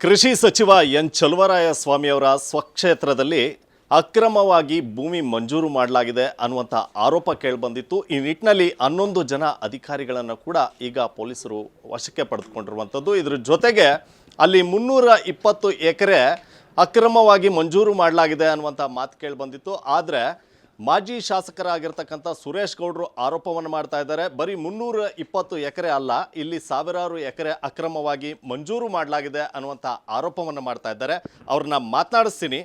ಕೃಷಿ ಸಚಿವ ಎನ್ ಚಲುವರಾಯಸ್ವಾಮಿಯವರ ಸ್ವಕ್ಷೇತ್ರದಲ್ಲಿ ಅಕ್ರಮವಾಗಿ ಭೂಮಿ ಮಂಜೂರು ಮಾಡಲಾಗಿದೆ ಅನ್ನುವಂಥ ಆರೋಪ ಕೇಳಿಬಂದಿತ್ತು. ಈ ನಿಟ್ಟಿನಲ್ಲಿ 11 ಜನ ಅಧಿಕಾರಿಗಳನ್ನು ಕೂಡ ಈಗ ಪೊಲೀಸರು ವಶಕ್ಕೆ ಪಡೆದುಕೊಂಡಿರುವಂಥದ್ದು. ಇದರ ಜೊತೆಗೆ ಅಲ್ಲಿ 320 ಎಕರೆ ಅಕ್ರಮವಾಗಿ ಮಂಜೂರು ಮಾಡಲಾಗಿದೆ ಅನ್ನುವಂಥ ಮಾತು ಕೇಳಿಬಂದಿತ್ತು. ಆದರೆ ಮಾಜಿ ಶಾಸಕರಾಗಿರ್ತಕ್ಕಂಥ ಸುರೇಶ್ ಗೌಡರು ಆರೋಪವನ್ನು ಮಾಡ್ತಾ ಇದ್ದಾರೆ. ಬರೀ 320 ಎಕರೆ ಅಲ್ಲ, ಇಲ್ಲಿ ಸಾವಿರಾರು ಎಕರೆ ಅಕ್ರಮವಾಗಿ ಮಂಜೂರು ಮಾಡಲಾಗಿದೆ ಅನ್ನುವಂಥ ಆರೋಪವನ್ನು ಮಾಡ್ತಾ ಇದ್ದಾರೆ. ಅವ್ರನ್ನ ಮಾತನಾಡಿಸ್ತೀನಿ.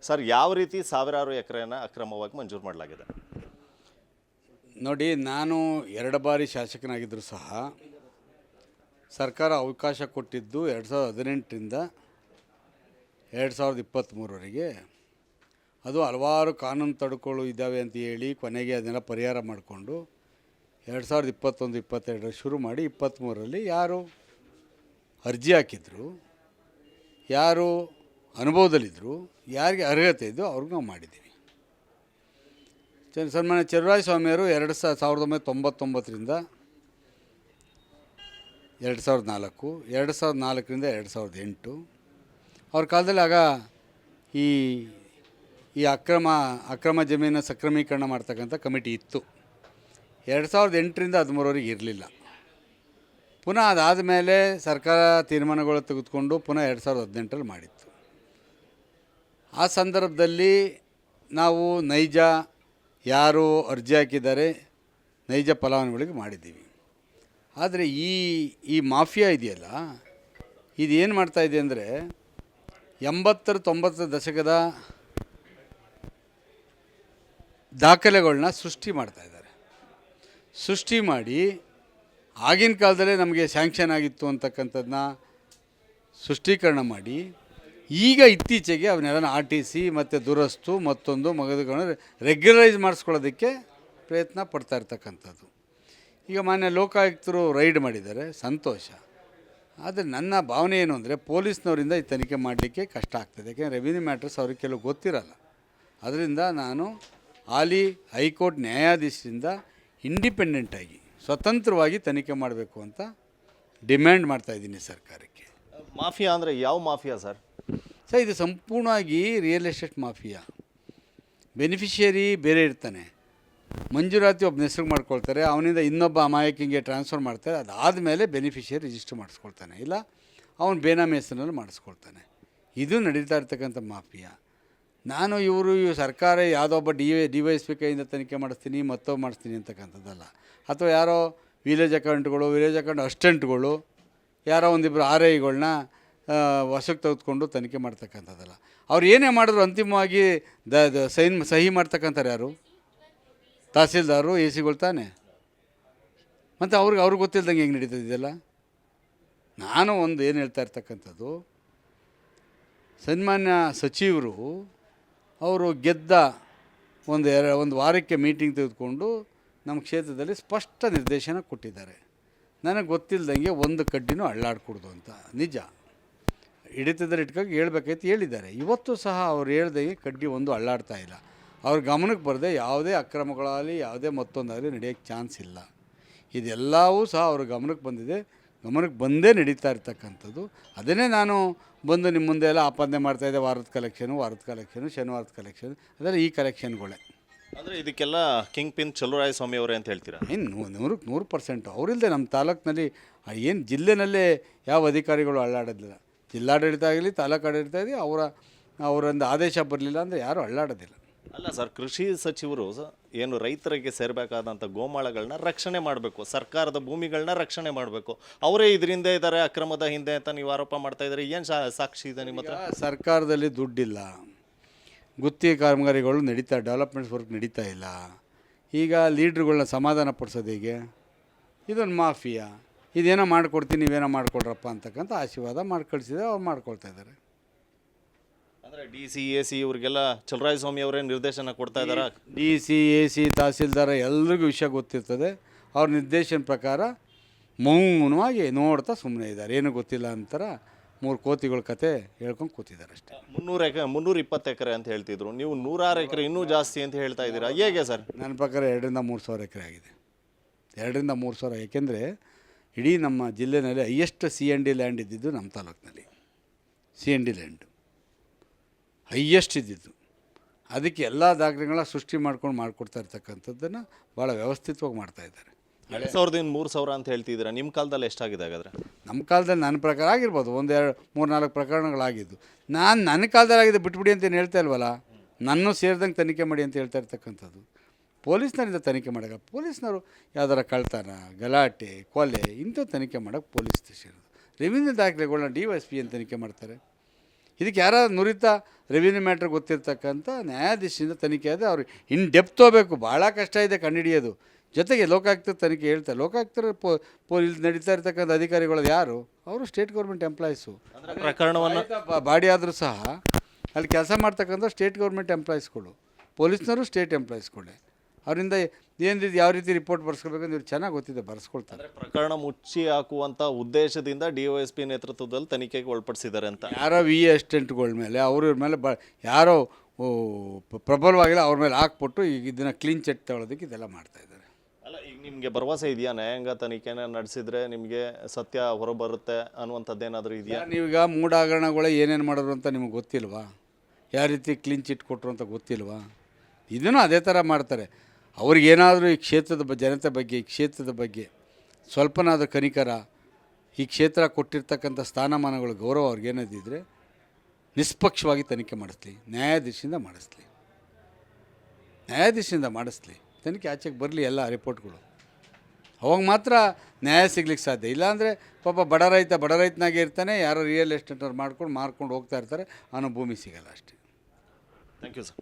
ಸರ್, ಯಾವ ರೀತಿ ಸಾವಿರಾರು ಎಕರೆಯನ್ನು ಅಕ್ರಮವಾಗಿ ಮಂಜೂರು ಮಾಡಲಾಗಿದೆ? ನೋಡಿ, ನಾನು 2 ಬಾರಿ ಶಾಸಕನಾಗಿದ್ದರೂ ಸಹ ಸರ್ಕಾರ ಅವಕಾಶ ಕೊಟ್ಟಿದ್ದು 2018ರಿಂದ 2023ವರೆಗೆ. ಅದು ಹಲವಾರು ಕಾನೂನು ತಡೆಗಳು ಇದ್ದಾವೆ ಅಂತ ಹೇಳಿ ಕೊನೆಗೆ ಅದನ್ನೆಲ್ಲ ಪರಿಹಾರ ಮಾಡಿಕೊಂಡು 2021-22 ಶುರು ಮಾಡಿ 23ರಲ್ಲಿ ಯಾರು ಅರ್ಜಿ ಹಾಕಿದ್ರು, ಯಾರು ಅನುಭವದಲ್ಲಿದ್ದರು, ಯಾರಿಗೆ ಅರ್ಹತೆ ಇದ್ದು ಅವ್ರಿಗೆ ನಾವು ಮಾಡಿದ್ದೀವಿ. ಸನ್ಮಾನ್ಯ ಚಲುವರಾಯಸ್ವಾಮಿಯವರು 1999ರಿಂದ 2004, 2004ರಿಂದ 2008 ಅವ್ರ ಕಾಲದಲ್ಲಿ ಆಗ ಈ ಅಕ್ರಮ ಜಮೀನು ಸಕ್ರಮೀಕರಣ ಮಾಡ್ತಕ್ಕಂಥ ಕಮಿಟಿ ಇತ್ತು. 2008ರಿಂದ 2013ವರೆಗೆ ಇರಲಿಲ್ಲ. ಪುನಃ ಅದಾದ ಮೇಲೆ ಸರ್ಕಾರ ತೀರ್ಮಾನಗಳು ತೆಗೆದುಕೊಂಡು ಪುನಃ 2018ರಲ್ಲಿ ಮಾಡಿತ್ತು. ಆ ಸಂದರ್ಭದಲ್ಲಿ ನಾವು ನೈಜ ಯಾರು ಅರ್ಜಿ ಹಾಕಿದ್ದಾರೆ ನೈಜ ಫಲಾನುಭವಿಗಳಿಗೆ ಮಾಡಿದ್ದೀವಿ. ಆದರೆ ಈ ಮಾಫಿಯಾ ಇದೆಯಲ್ಲ, ಇದು ಏನು ಮಾಡ್ತಾಯಿದೆ ಅಂದರೆ 80-90 ದಶಕದ ದಾಖಲೆಗಳನ್ನ ಸೃಷ್ಟಿ ಮಾಡ್ತಾಯಿದ್ದಾರೆ. ಸೃಷ್ಟಿ ಮಾಡಿ ಆಗಿನ ಕಾಲದಲ್ಲೇ ನಮಗೆ ಸ್ಯಾಂಕ್ಷನ್ ಆಗಿತ್ತು ಅಂತಕ್ಕಂಥದ್ದನ್ನ ಸೃಷ್ಟೀಕರಣ ಮಾಡಿ ಈಗ ಇತ್ತೀಚೆಗೆ ಅವನ್ನೆಲ್ಲ RTC ಮತ್ತು ದುರಸ್ತು ಮತ್ತೊಂದು ಮಗದುಗಳನ್ನು ರೆಗ್ಯುಲರೈಸ್ ಮಾಡಿಸ್ಕೊಳ್ಳೋದಕ್ಕೆ ಪ್ರಯತ್ನ ಪಡ್ತಾ ಇರ್ತಕ್ಕಂಥದ್ದು. ಈಗ ಮಾನ್ಯ ಲೋಕಾಯುಕ್ತರು ರೈಡ್ ಮಾಡಿದ್ದಾರೆ, ಸಂತೋಷ. ಆದರೆ ನನ್ನ ಭಾವನೆ ಏನು ಅಂದರೆ ಪೊಲೀಸ್ನವರಿಂದ ಈ ತನಿಖೆ ಮಾಡಲಿಕ್ಕೆ ಕಷ್ಟ ಆಗ್ತದೆ. ಯಾಕೆಂದರೆ ರೆವಿನ್ಯೂ ಮ್ಯಾಟ್ರಸ್ ಅವ್ರಿಗೆ ಕೆಲವು ಗೊತ್ತಿರಲ್ಲ. ಅದರಿಂದ ನಾನು ಹಾಲಿ ಹೈಕೋರ್ಟ್ ನ್ಯಾಯಾಧೀಶರಿಂದ ಇಂಡಿಪೆಂಡೆಂಟಾಗಿ ಸ್ವತಂತ್ರವಾಗಿ ತನಿಖೆ ಮಾಡಬೇಕು ಅಂತ ಡಿಮ್ಯಾಂಡ್ ಮಾಡ್ತಾಯಿದ್ದೀನಿ ಸರ್ಕಾರಕ್ಕೆ. ಮಾಫಿಯಾ ಅಂದರೆ ಯಾವ ಮಾಫಿಯಾ ಸರ್? ಸರ್, ಇದು ಸಂಪೂರ್ಣವಾಗಿ ರಿಯಲ್ ಎಸ್ಟೇಟ್ ಮಾಫಿಯಾ. ಬೆನಿಫಿಷಿಯರಿ ಬೇರೆ ಇರ್ತಾನೆ, ಮಂಜೂರಾತಿ ಒಬ್ಬನ ಹೆಸ್ರಿಗೆ ಮಾಡ್ಕೊಳ್ತಾರೆ, ಅವನಿಂದ ಇನ್ನೊಬ್ಬ ಅಮಾಯಕಿಗೆ ಟ್ರಾನ್ಸ್ಫರ್ ಮಾಡ್ತಾರೆ. ಅದಾದಮೇಲೆ ಬೆನಿಫಿಷಿಯರಿ ರಿಜಿಸ್ಟರ್ ಮಾಡಿಸ್ಕೊಳ್ತಾನೆ, ಇಲ್ಲ ಅವನು ಬೇನಾಮಿ ಹೆಸರಿನಲ್ಲಿ ಮಾಡಿಸ್ಕೊಳ್ತಾನೆ. ಇದು ನಡೀತಾ ಇರ್ತಕ್ಕಂಥ ಮಾಫಿಯಾ. ನಾನು ಇವರು ಸರ್ಕಾರ ಯಾವುದೋ ಒಬ್ಬ DYSP ಕೈಯಿಂದ ತನಿಖೆ ಮಾಡಿಸ್ತೀನಿ ಮತ್ತೊಬ್ಬ ಮಾಡಿಸ್ತೀನಿ ಅಂತಕ್ಕಂಥದ್ದಲ್ಲ. ಅಥವಾ ಯಾರೋ ವಿಲೇಜ್ ಅಕೌಂಟ್ ಅಸಿಸ್ಟೆಂಟ್ಗಳು ಯಾರೋ ಒಂದಿಬ್ಬರು RIಗಳನ್ನ ವಶಕ್ಕೆ ತೆಗೆದುಕೊಂಡು ತನಿಖೆ ಮಾಡ್ತಕ್ಕಂಥದ್ದಲ್ಲ. ಅವ್ರು ಏನೇ ಮಾಡಿದ್ರು ಅಂತಿಮವಾಗಿ ಸಹಿ ಮಾಡ್ತಕ್ಕಂಥವ್ರು ಯಾರು? ತಹಸೀಲ್ದಾರು, AC ತಾನೆ. ಮತ್ತು ಅವ್ರಿಗೆ ಗೊತ್ತಿಲ್ದಂಗೆ ಹೆಂಗೆ ನಡೀತದಿದೆಯಲ್ಲ. ನಾನು ಒಂದು ಏನು ಹೇಳ್ತಾ ಇರ್ತಕ್ಕಂಥದ್ದು, ಸನ್ಮಾನ್ಯ ಸಚಿವರು ಅವರು ಗೆದ್ದ ಒಂದು ವಾರಕ್ಕೆ ಮೀಟಿಂಗ್ ತೆಗೆದುಕೊಂಡು ನಮ್ಮ ಕ್ಷೇತ್ರದಲ್ಲಿ ಸ್ಪಷ್ಟ ನಿರ್ದೇಶನ ಕೊಟ್ಟಿದ್ದಾರೆ. ನನಗೆ ಗೊತ್ತಿಲ್ಲದಂಗೆ ಒಂದು ಕಡ್ಡಿನೂ ಅಳ್ಳಾಡ್ಕೊಡ್ದು ಅಂತ. ನಿಜ, ಹಿಡಿತದಲ್ಲಿ ಇಟ್ಕೊಂಡು ಹೇಳ್ಬೇಕಾಯ್ತು ಹೇಳಿದ್ದಾರೆ. ಇವತ್ತು ಸಹ ಅವ್ರು ಹೇಳ್ದಂಗೆ ಕಡ್ಡಿ ಒಂದು ಅಳ್ಳಾಡ್ತಾ ಇಲ್ಲ. ಅವ್ರ ಗಮನಕ್ಕೆ ಬರದೆ ಯಾವುದೇ ಅಕ್ರಮಗಳಾಗಲಿ ಯಾವುದೇ ಮತ್ತೊಂದಾಗಲಿ ನಡೆಯೋಕ್ಕೆ ಚಾನ್ಸ್ ಇಲ್ಲ. ಇದೆಲ್ಲವೂ ಸಹ ಅವ್ರ ಗಮನಕ್ಕೆ ಬಂದಿದೆ, ಗಮನಕ್ಕೆ ಬಂದೇ ನಡೀತಾ ಇರ್ತಕ್ಕಂಥದ್ದು. ಅದನ್ನೇ ನಾನು ಬಂದು ನಿಮ್ಮ ಮುಂದೆ ಎಲ್ಲ ಆಪಾದನೆ ಮಾಡ್ತಾಯಿದ್ದೆ. ವಾರದ ಕಲೆಕ್ಷನು, ಶನಿವಾರದ ಕಲೆಕ್ಷನ್, ಅದೆಲ್ಲ ಈ ಕಲೆಕ್ಷನ್ಗಳೇ. ಅಂದರೆ ಇದಕ್ಕೆಲ್ಲ ಕಿಂಗ್ ಪಿನ್ ಚಲುವರಾಯಸ್ವಾಮಿ ಅವರೇ ಅಂತ ಹೇಳ್ತೀರಾ? ಏನು 100% ಅವರಿಲ್ಲದೆ ನಮ್ಮ ತಾಲೂಕಿನಲ್ಲಿ ಏನು ಜಿಲ್ಲೆನಲ್ಲೇ ಯಾವ ಅಧಿಕಾರಿಗಳು ಅಳ್ಳಾಡೋದಿಲ್ಲ. ಜಿಲ್ಲಾಡಳಿತ ಆಗಲಿ ತಾಲೂಕು ಆಡಳಿತ ಆಗಲಿ ಅವರೊಂದು ಆದೇಶ ಬರಲಿಲ್ಲ ಅಂದರೆ ಯಾರೂ ಅಳ್ಳಾಡೋದಿಲ್ಲ. ಅಲ್ಲ ಸರ್, ಕೃಷಿ ಸಚಿವರು ಏನು ರೈತರಿಗೆ ಸೇರಬೇಕಾದಂಥ ಗೋಮಾಳಗಳನ್ನ ರಕ್ಷಣೆ ಮಾಡಬೇಕು, ಸರ್ಕಾರದ ಭೂಮಿಗಳನ್ನ ರಕ್ಷಣೆ ಮಾಡಬೇಕು. ಅವರೇ ಇದರಿಂದ ಇದ್ದಾರೆ ಅಕ್ರಮದ ಹಿಂದೆ ಅಂತ ನೀವು ಆರೋಪ ಮಾಡ್ತಾ ಇದ್ದಾರೆ. ಏನು ಸಾಕ್ಷಿ ಇದೆ ನಿಮ್ಮ ಹತ್ರ? ಸರ್ಕಾರದಲ್ಲಿ ದುಡ್ಡಿಲ್ಲ, ಗುತ್ತಿಗೆ ಕಾಮಗಾರಿಗಳು ಡೆವಲಪ್ಮೆಂಟ್ಸ್ ವರ್ಕ್ ನಡೀತಾ ಇಲ್ಲ. ಈಗ ಲೀಡ್ರುಗಳನ್ನ ಸಮಾಧಾನ ಪಡಿಸೋದು ಹೇಗೆ? ಇದೊಂದು ಮಾಫಿಯಾ. ಇದೇನೋ ಮಾಡಿಕೊಡ್ತೀನಿ, ನೀವೇನೋ ಮಾಡಿಕೊಡ್ರಪ್ಪ ಅಂತಕ್ಕಂಥ ಆಶೀರ್ವಾದ ಮಾಡಿ ಕಳಿಸಿದ್ರೆ ಅವ್ರು ಮಾಡ್ಕೊಳ್ತಾ ಇದ್ದಾರೆ. ಅಂದರೆ DC, AC ಇವರಿಗೆಲ್ಲ ಚಲುವರಾಯಸ್ವಾಮಿ ಅವರೇ ನಿರ್ದೇಶನ ಕೊಡ್ತಾ ಇದ್ದಾರೆ. DC, AC, ತಹಸೀಲ್ದಾರ ಎಲ್ರಿಗೂ ವಿಷಯ ಗೊತ್ತಿರ್ತದೆ. ಅವ್ರ ನಿರ್ದೇಶನ ಪ್ರಕಾರ ಮೌನವಾಗಿ ನೋಡ್ತಾ ಸುಮ್ಮನೆ ಇದ್ದಾರೆ. ಏನೂ ಗೊತ್ತಿಲ್ಲ ಅಂತಾರ 3 ಕೋತಿಗಳ ಕತೆ ಹೇಳ್ಕೊಂಡು ಕೂತಿದ್ದಾರೆ ಅಷ್ಟೇ. 320 ಎಕರೆ ಅಂತ ಹೇಳ್ತಿದ್ರು, ನೀವು 106 ಎಕರೆ ಇನ್ನೂ ಜಾಸ್ತಿ ಅಂತ ಹೇಳ್ತಾ ಇದ್ದೀರಾ. ಹೇಗೆ ಸರ್? ನನ್ನ ಪ್ರಕಾರ 2-3 ಸಾವಿರ ಎಕರೆ ಆಗಿದೆ. 2-3 ಸಾವಿರ. ಏಕೆಂದರೆ ಇಡೀ ನಮ್ಮ ಜಿಲ್ಲೆಯಲ್ಲಿ ಹೈಯೆಸ್ಟ್ C&D ಲ್ಯಾಂಡ್ ಇದ್ದಿದ್ದು ನಮ್ಮ ತಾಲೂಕಿನಲ್ಲಿ. CND ಲ್ಯಾಂಡು ಹೈಯೆಸ್ಟ್ ಇದ್ದಿದ್ದು. ಅದಕ್ಕೆ ಎಲ್ಲ ದಾಖಲೆಗಳನ್ನ ಸೃಷ್ಟಿ ಮಾಡಿಕೊಡ್ತಾ ಇರ್ತಕ್ಕಂಥದ್ದನ್ನು ಭಾಳ ವ್ಯವಸ್ಥಿತವಾಗಿ ಮಾಡ್ತಾಯಿದ್ದಾರೆ. 2,000 ಅಂತ ಹೇಳ್ತಿದ್ದೀರಾ, ನಿಮ್ಮ ಕಾಲದಲ್ಲಿ ಎಷ್ಟಾಗಿದೆ ಹಾಗಾದರೆ? ನಮ್ಮ ಕಾಲದಲ್ಲಿ ನನ್ನ ಪ್ರಕಾರ ಆಗಿರ್ಬೋದು 1-2-3-4 ಪ್ರಕರಣಗಳಾಗಿದ್ದು. ನನ್ನ ಕಾಲದಲ್ಲಿ ಆಗಿದೆ ಬಿಟ್ಬಿಡಿ ಅಂತೇನು ಹೇಳ್ತಾ ಇಲ್ವಲ್ಲ, ನನ್ನೂ ಸೇರಿದಂಗೆ ತನಿಖೆ ಮಾಡಿ ಅಂತ ಹೇಳ್ತಾ ಇರ್ತಕ್ಕಂಥದ್ದು. ಪೊಲೀಸ್ನವರಿಂದ ತನಿಖೆ ಮಾಡೋಕ್ಕೆ, ಪೊಲೀಸ್ನವರು ಯಾವ್ದಾರ ಕಳ್ತನ, ಗಲಾಟೆ, ಕೊಲೆ ಇಂಥವು ತನಿಖೆ ಮಾಡೋಕ್ಕೆ ಪೊಲೀಸ್ ಸೇರೋದು. ರೆವಿನ್ಯೂ ದಾಖಲೆಗಳನ್ನ DYSP ಅಂತ ತನಿಖೆ ಮಾಡ್ತಾರೆ. ಇದಕ್ಕೆ ಯಾರಾದ್ರು ನುರಿತ ರೆವಿನ್ಯೂ ಮ್ಯಾಟ್ರ್ ಗೊತ್ತಿರ್ತಕ್ಕಂಥ ನ್ಯಾಯಾಧೀಶದಿಂದ ತನಿಖೆ ಆದರೆ ಅವ್ರು ಇನ್ ಡೆಪ್ತ್ ಹೋಗಬೇಕು, ಭಾಳ ಕಷ್ಟ ಇದೆ ಕಂಡುಹಿಡಿಯೋದು. ಜೊತೆಗೆ ಲೋಕಾಯುಕ್ತ ತನಿಖೆ ಹೇಳ್ತಾರೆ. ಲೋಕಾಯುಕ್ತರ ಇಲ್ಲಿ ನಡೀತಾ ಇರ್ತಕ್ಕಂಥ ಅಧಿಕಾರಿಗಳು ಯಾರು? ಅವರು ಸ್ಟೇಟ್ ಗೌರ್ಮೆಂಟ್ ಎಂಪ್ಲಾಯೀಸು. ಪ್ರಕರಣವನ್ನು ಬಾಡಿ ಆದರೂ ಸಹ ಅಲ್ಲಿ ಕೆಲಸ ಮಾಡ್ತಕ್ಕಂಥ ಸ್ಟೇಟ್ ಗೌರ್ಮೆಂಟ್ ಎಂಪ್ಲಾಯೀಸ್ಗಳು, ಪೊಲೀಸ್ನವರು ಸ್ಟೇಟ್ ಎಂಪ್ಲಾಯೀಸ್ಗಳೇ. ಅವರಿಂದ ಏನು ರೀತಿ ಯಾವ ರೀತಿ ರಿಪೋರ್ಟ್ ಬರ್ಸ್ಕೋಬೇಕಂತ ಇವ್ರು ಚೆನ್ನಾಗಿ ಗೊತ್ತಿದೆ, ಬರ್ಸ್ಕೊಳ್ತಾರೆ. ಪ್ರಕರಣ ಮುಚ್ಚಿ ಹಾಕುವಂಥ ಉದ್ದೇಶದಿಂದ DYSP ನೇತೃತ್ವದಲ್ಲಿ ತನಿಖೆಗೆ ಒಳಪಡಿಸಿದ್ದಾರೆ ಅಂತ. ಯಾರೋ ಅಸಿಸ್ಟೆಂಟ್ಗಳ ಮೇಲೆ ಇವ್ರ ಮೇಲೆ ಯಾರೋ ಪ್ರಬಲವಾಗಿಲ್ಲ ಅವ್ರ ಮೇಲೆ ಹಾಕ್ಬಿಟ್ಟು ಈಗ ಇದನ್ನು ಕ್ಲೀನ್ ಚಿಟ್ ತಗೊಳ್ಳೋದಕ್ಕೆ ಇದೆಲ್ಲ ಮಾಡ್ತಾಯಿದ್ದಾರೆ. ಅಲ್ಲ, ಈಗ ನಿಮಗೆ ಭರವಸೆ ಇದೆಯಾ ನ್ಯಾಯಾಂಗ ತನಿಖೆನ ನಡೆಸಿದ್ರೆ ನಿಮಗೆ ಸತ್ಯ ಹೊರಬರುತ್ತೆ ಅನ್ನುವಂಥದ್ದೇನಾದರೂ ಇದೆಯಾ? ನೀವೀಗ ಮೂಢ ಹಗರಣಗಳು ಏನೇನು ಮಾಡೋರು ಅಂತ ನಿಮಗೆ ಗೊತ್ತಿಲ್ವಾ? ಯಾವ ರೀತಿ ಕ್ಲೀನ್ ಚಿಟ್ ಕೊಟ್ಟರು ಅಂತ ಗೊತ್ತಿಲ್ವಾ? ಇದನ್ನು ಅದೇ ಥರ ಮಾಡ್ತಾರೆ. ಅವ್ರಿಗೇನಾದರೂ ಈ ಕ್ಷೇತ್ರದ ಜನತೆ ಬಗ್ಗೆ, ಈ ಕ್ಷೇತ್ರದ ಬಗ್ಗೆ ಸ್ವಲ್ಪನಾದರೂ ಕನಿಕರ, ಈ ಕ್ಷೇತ್ರ ಕೊಟ್ಟಿರ್ತಕ್ಕಂಥ ಸ್ಥಾನಮಾನಗಳು ಗೌರವ ಅವ್ರಿಗೇನದಿದ್ದರೆ ನಿಷ್ಪಕ್ಷವಾಗಿ ತನಿಖೆ ಮಾಡಿಸ್ಲಿ, ನ್ಯಾಯಾಧೀಶದಿಂದ ಮಾಡಿಸ್ಲಿ, ತನಿಖೆ ಆಚೆಗೆ ಬರಲಿ ಎಲ್ಲ ರಿಪೋರ್ಟ್ಗಳು. ಅವಾಗ ಮಾತ್ರ ನ್ಯಾಯ ಸಿಗ್ಲಿಕ್ಕೆ ಸಾಧ್ಯ. ಇಲ್ಲಾಂದರೆ ಪಾಪ ಬಡ ರೈತನಾಗೆ ಇರ್ತಾನೆ, ಯಾರೋ ರಿಯಲ್ ಎಸ್ಟೇಟ್ ಅವ್ರು ಮಾರ್ಕೊಂಡು ಹೋಗ್ತಾ ಇರ್ತಾರೆ, ಅವನು ಭೂಮಿ ಸಿಗಲ್ಲ ಅಷ್ಟೇ. Thank you sir.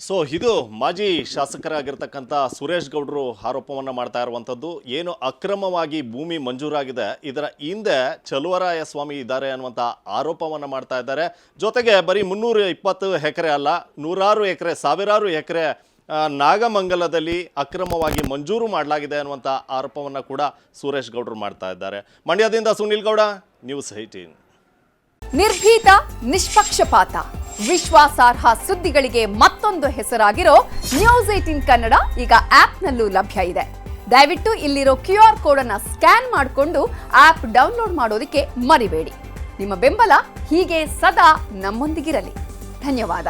ಸೊ ಇದು ಮಾಜಿ ಶಾಸಕರಾಗಿರ್ತಕ್ಕಂಥ ಸುರೇಶ್ ಗೌಡರು ಆರೋಪವನ್ನು ಮಾಡ್ತಾ ಇರುವಂಥದ್ದು. ಏನು ಅಕ್ರಮವಾಗಿ ಭೂಮಿ ಮಂಜೂರಾಗಿದೆ, ಇದರ ಹಿಂದೆ ಚಲುವರಾಯ ಸ್ವಾಮಿ ಇದ್ದಾರೆ ಅನ್ನುವಂಥ ಆರೋಪವನ್ನು ಮಾಡ್ತಾ ಇದ್ದಾರೆ. ಜೊತೆಗೆ ಬರೀ 320 ಎಕರೆ ಅಲ್ಲ, 100 ಎಕರೆ, 1000 ಎಕರೆ ನಾಗಮಂಗಲದಲ್ಲಿ ಅಕ್ರಮವಾಗಿ ಮಂಜೂರು ಮಾಡಲಾಗಿದೆ ಅನ್ನುವಂಥ ಆರೋಪವನ್ನು ಕೂಡ ಸುರೇಶ್ ಗೌಡರು ಮಾಡ್ತಾ ಇದ್ದಾರೆ. ಮಂಡ್ಯದಿಂದ ಸುನಿಲ್ ಗೌಡ, ನ್ಯೂಸ್ 18. ನಿರ್ಭೀತ, ನಿಷ್ಪಕ್ಷಪಾತ, ವಿಶ್ವಾಸಾರ್ಹ ಸುದ್ದಿಗಳಿಗೆ ಮತ್ತೊಂದು ಹೆಸರಾಗಿರೋ ನ್ಯೂಸ್ 18 ಕನ್ನಡ ಈಗ ಆಪ್ನಲ್ಲೂ ಲಭ್ಯ ಇದೆ. ದಯವಿಟ್ಟು ಇಲ್ಲಿರೋ QR ಕೋಡ್ ಅನ್ನು ಸ್ಕ್ಯಾನ್ ಮಾಡಿಕೊಂಡು ಆಪ್ ಡೌನ್ಲೋಡ್ ಮಾಡೋದಕ್ಕೆ ಮರಿಬೇಡಿ. ನಿಮ್ಮ ಬೆಂಬಲ ಹೀಗೆ ಸದಾ ನಮ್ಮೊಂದಿಗಿರಲಿ. ಧನ್ಯವಾದ.